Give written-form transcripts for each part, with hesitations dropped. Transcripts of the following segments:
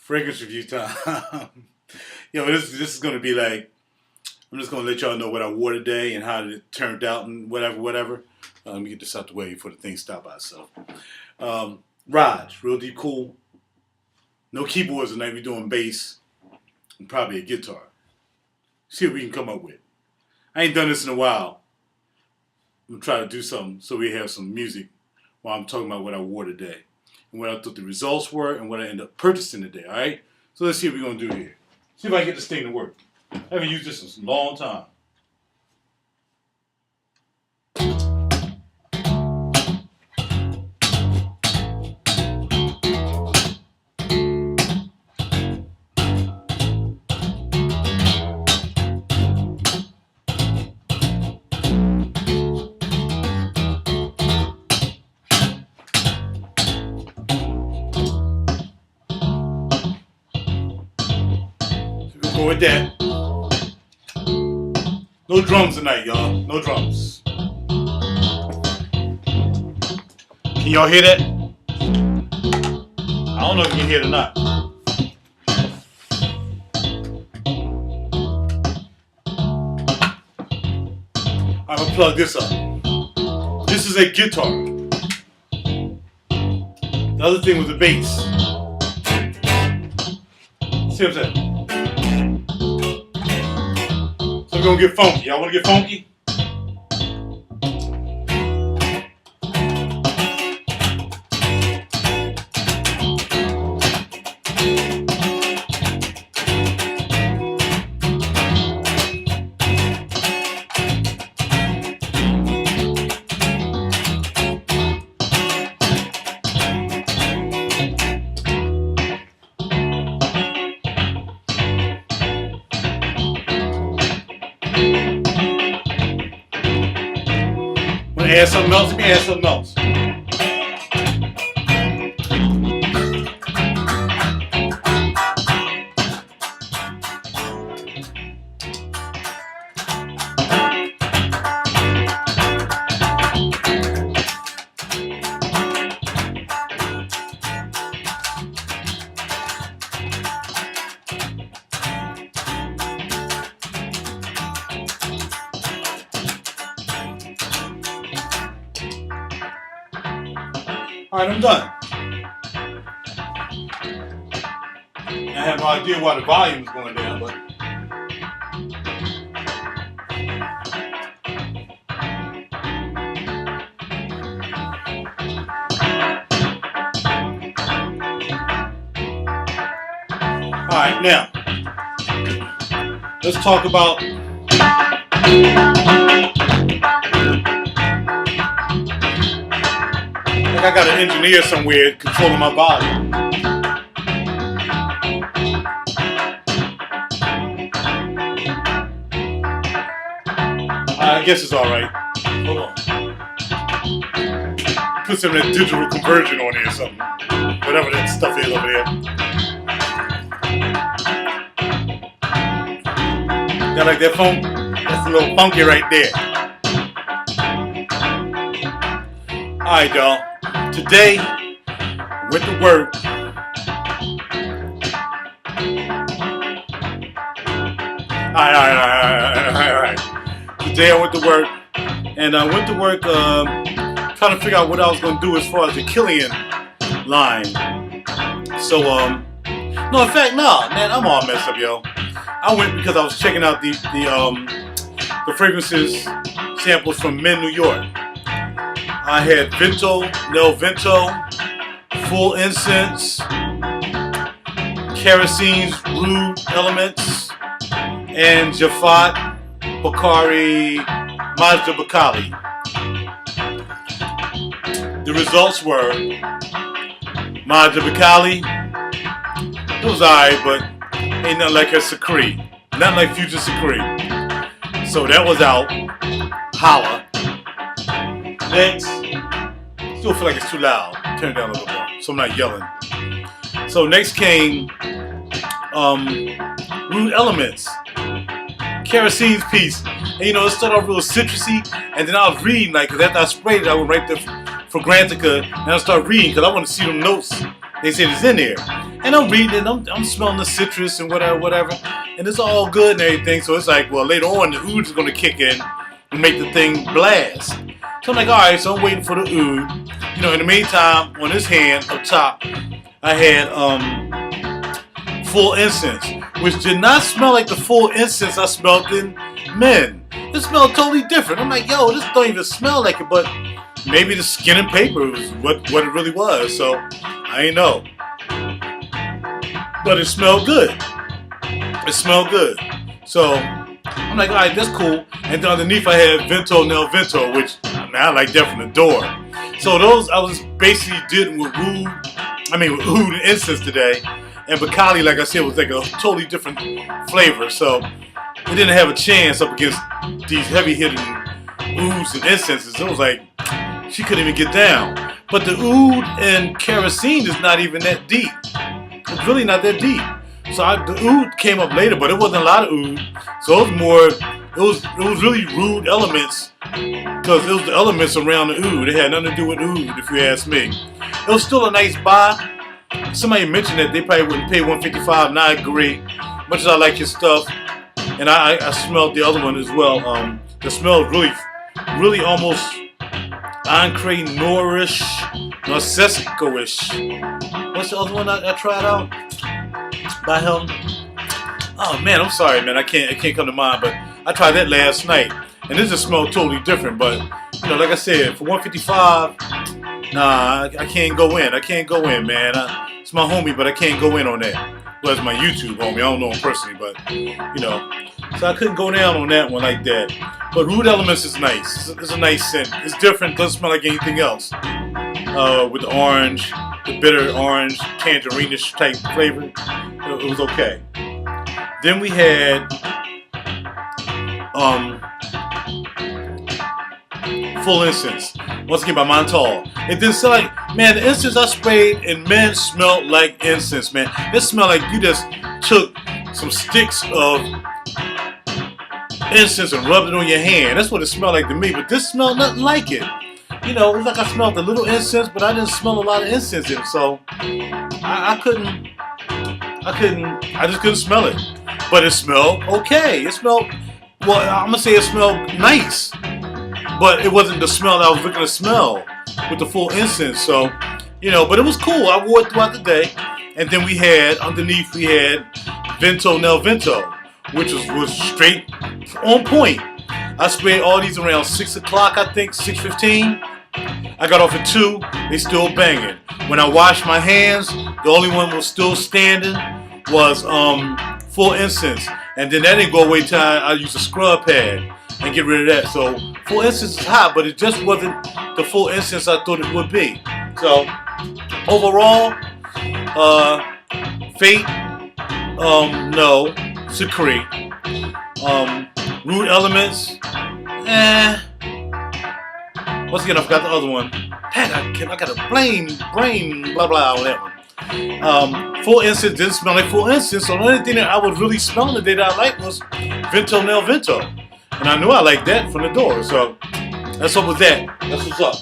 Fragrance review time. This is gonna be like, I'm just gonna let y'all know what I wore today and how it turned out and whatever. Let me get this out the way before the thing stop by. So, RaJuR, real deep cool. No keyboards tonight. We're doing bass and probably a guitar. See what we can come up with. I ain't done this in a while. I'm gonna try to do something so we have some music while I'm talking about what I wore today and what I thought the results were and what I ended up purchasing today. All right. So let's see what we're gonna do here. See if I can get this thing to work. I haven't used this in a long time. Go with that. No drums tonight, y'all. No drums. Can y'all hear that? I don't know if you can hear it or not. I'm gonna plug this up. This is a guitar. The other thing was the bass. See what I'm saying? We're gonna get funky. Y'all wanna get funky? Add something else. Let me add something else. Alright, I'm done. I have no idea why the volume is going down, but alright, now let's talk about I got an engineer somewhere controlling my body. I guess it's alright. Hold on. Put some of that digital conversion on here or something. Whatever that stuff is over there. Got like that funk? That's a little funky right there. Alright, y'all. Today, went to work. Alright. Today I went to work, and I went to work trying to figure out what I was going to do as far as the Killian line. So, no, in fact, no, man, I'm all messed up, yo. I went because I was checking out the fragrances samples from New York. I had Vento Nel Vento, Full Incense, Kerosene Rude Elements, and Jafat Bakari Majda Bakali. The results were Majda Bakali. It was alright, but ain't nothing like her Sakri. Nothing like Future Sakri. So that was out. Holla. Next, still feel like it's too loud. Turn it down a little more, so I'm not yelling. So next came Rude Elements, Kerosene's piece. And it started off real citrusy, and then I was reading, like, cause after I sprayed it, I went right there for Grantica, and I started reading, cause I want to see them notes they said it's in there. And I'm reading it, I'm smelling the citrus and whatever. And it's all good and everything. So it's like, well, later on, the oud is going to kick in and make the thing blast. So I'm like, all right, so I'm waiting for the oud. You know, in the meantime, on this hand up top, I had full incense, which did not smell like the full incense I smelled in men. It smelled totally different. I'm like, yo, this don't even smell like it, but maybe the skin and paper was what it really was. So I ain't know. But it smelled good. It smelled good. So I'm like, all right, that's cool. And then underneath I had Vento Nel Vento, which I like that from the door. So those I was basically dealing with oud and incense today. And Bacardi, like I said, was like a totally different flavor. So it didn't have a chance up against these heavy hitting ouds and incenses. It was like she couldn't even get down. But the oud and kerosene is not even that deep. It's really not that deep. So the oud came up later, but it wasn't a lot of oud. So it was more, it was really rude elements, because it was the elements around the oud. It had nothing to do with oud, if you ask me. It was still a nice buy. Somebody mentioned that they probably wouldn't pay $155, and I agree. Much as I like your stuff, and I smelled the other one as well. The smell really almost Encre Noirish, Narcessico-ish. What's the other one I tried out by him? Oh man, I'm sorry, man. I can't come to mind, but I tried that last night, and this just smelled totally different. But you know, like I said, for $155, nah, I can't go in. I can't go in, man. It's my homie, but I can't go in on that. Well, it's my YouTube homie. I don't know him personally, but you know, so I couldn't go down on that one like that. But Oud Elements is nice. It's a nice scent. It's different. Doesn't smell like anything else. With the orange, the bitter orange, tangerine-ish type flavor, it was okay. Then we had full incense. Once again by Montal. It didn't smell like, man, the incense I sprayed in men smelled like incense, man. It smelled like you just took some sticks of incense and rubbed it on your hand. That's what it smelled like to me, but this smelled nothing like it. You know, it was like I smelled a little incense, but I didn't smell a lot of incense in it, so I just couldn't smell it. But it smelled okay. It smelled, well, I'm gonna say it smelled nice, but it wasn't the smell that I was looking to smell with the full incense. So, you know, but it was cool. I wore it throughout the day. And then we had, underneath we had Vento Nel Vento, which was straight on point. I sprayed all these around 6 o'clock, I think, 6:15. I got off at 2, they still banging. When I washed my hands, the only one was still standing was full incense. And then that didn't go away till I used a scrub pad and get rid of that. So full incense is hot, but it just wasn't the full incense I thought it would be. So overall, Fate, no. Secret. Oud Elements, once again, I forgot the other one. Dang, I got a brain blah blah on that one. Full incense didn't smell like full incense, so the only thing that I was really smelling today that I liked was Vento Nel Vento. And I knew I liked that from the door, so that's up with that. That's what's up.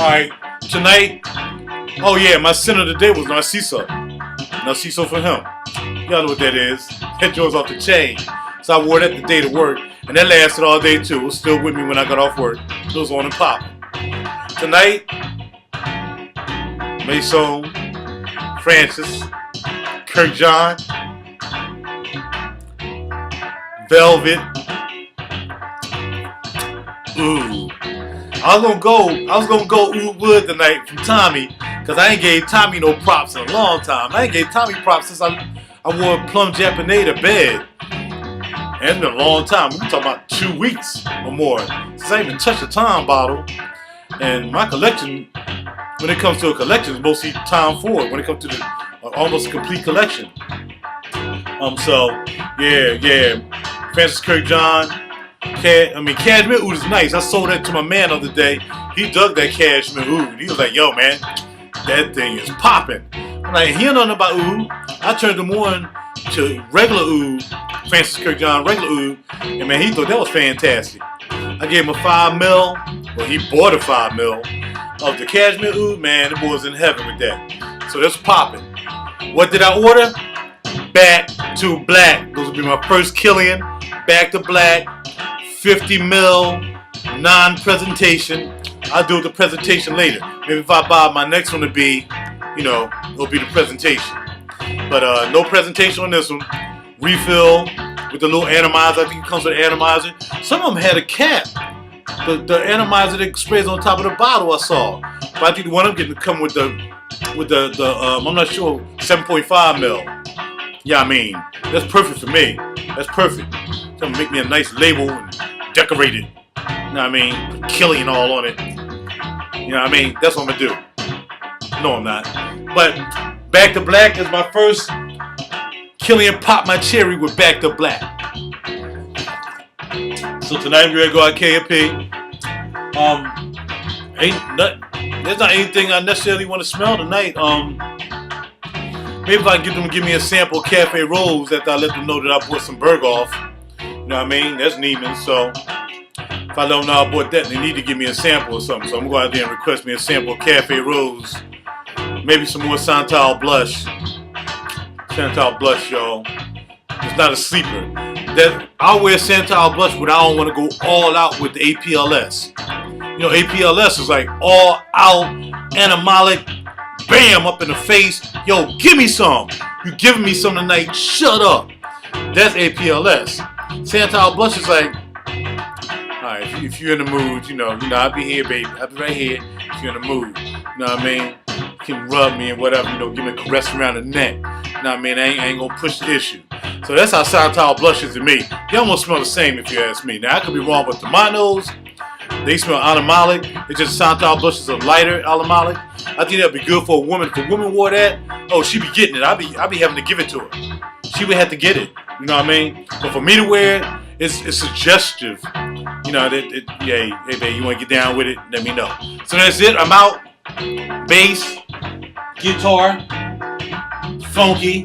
Alright, tonight, oh yeah, my scent of the day was Narciso. Narciso for him. Y'all know what that is. That joint's off the chain. So I wore that today to work, and that lasted all day too. It was still with me when I got off work. It was on and popping. Tonight, Mason, Francis, Kirk John, Velvet. Ooh. I was gonna go Oud Wood tonight from Tommy, cause I ain't gave Tommy no props in a long time. I ain't gave Tommy props since I wore Plum Japanese to bed. And it's been a long time. We're talking about 2 weeks or more since I even touched a Tom bottle. And my collection, when it comes to a collection, is mostly Tom Ford. When it comes to the almost complete collection. So yeah. Francis Kirk John. Cashmere Oud is nice. I sold that to my man the other day. He dug that Cashmere Oud. He was like, yo man, that thing is popping. I'm like, he don't know nothing about Oud. I turned him on to regular Oud, Francis Kirk John regular Oud, and man, he thought that was fantastic. I gave him a 5 mil, well he bought a 5 mil of the Cashmere Oud, man, the boy was in heaven with that. So that's popping. What did I order? Back to Black. Those will be my first Killian. Back to Black. 50 mil. Non-presentation. I'll do the presentation later. Maybe if I buy my next one to be, you know, it'll be the presentation. But no presentation on this one. Refill with the little atomizer. I think it comes with an atomizer. Some of them had a cap. The atomizer that sprays on top of the bottle I saw. But I think the one I'm getting to come with the I'm not sure, 7.5 mil. Yeah, I mean, that's perfect for me. That's perfect. It's gonna make me a nice label and decorate it. You know what I mean? Put Killian all on it. You know what I mean? That's what I'm gonna do. No, I'm not. But Back to Black is my first Killian Pop My Cherry with Back to Black. So tonight we're gonna go at KFP. There's not anything I necessarily want to smell tonight. Maybe if I can get them to give me a sample of Cafe Rose after I let them know that I bought some Berghoff. You know what I mean? That's Neiman. So if I let them know I bought that, they need to give me a sample or something. So I'm going to go out there and request me a sample of Cafe Rose. Maybe some more Santal Blush. Santal Blush, y'all. It's not a sleeper. I'll wear Santal Blush, but I don't want to go all out with the APLS. You know, APLS is like all out, animalic, bam, up in the face. Yo, give me some. You giving me some tonight, shut up. That's APLS. Santal Blush is like, alright, if you're in the mood, you know, I'll be here, baby. I'll be right here if you're in the mood. You know what I mean? You can rub me and whatever, you know, give me a caress around the neck. You know what I mean? I ain't gonna push the issue. So that's how Santal Blush is to me. They almost smell the same if you ask me. Now, I could be wrong, but the Manos, they smell animalic. It's just Santal Blush is a lighter animalic. I think that'd be good for a woman. If a woman wore that, oh, she be getting it. I'll be having to give it to her. She would have to get it. You know what I mean? But for me to wear it, it's suggestive. You know, hey, babe, you want to get down with it? Let me know. So that's it. I'm out. Bass, guitar, funky.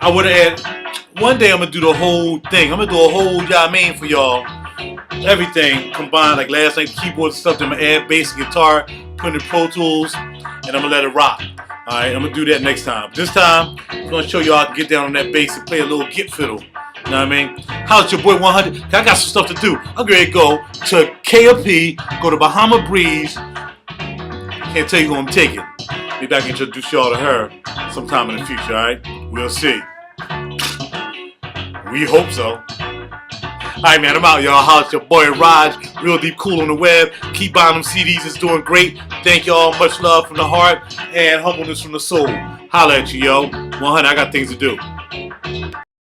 I would have had. One day I'm going to do the whole thing. I'm going to do a whole, for y'all. Everything combined, like last night, keyboard stuff. Then I'm going to add bass and guitar, put in Pro Tools, and I'm going to let it rock. Alright, I'm going to do that next time. This time, I'm going to show y'all I can get down on that bass and play a little git fiddle. You know what I mean? How's your boy 100? I got some stuff to do. I'm going to go to KFP, go to Bahama Breeze. Can't tell you who I'm taking. Maybe I can introduce y'all to her sometime in the future, alright? We'll see. We hope so. Alright, man, I'm out, y'all. How's your boy Raj? Real Deep Cool on the web. Keep buying them CDs. It's doing great. Thank y'all. Much love from the heart and humbleness from the soul. Holla at you, yo. 100, I got things to do.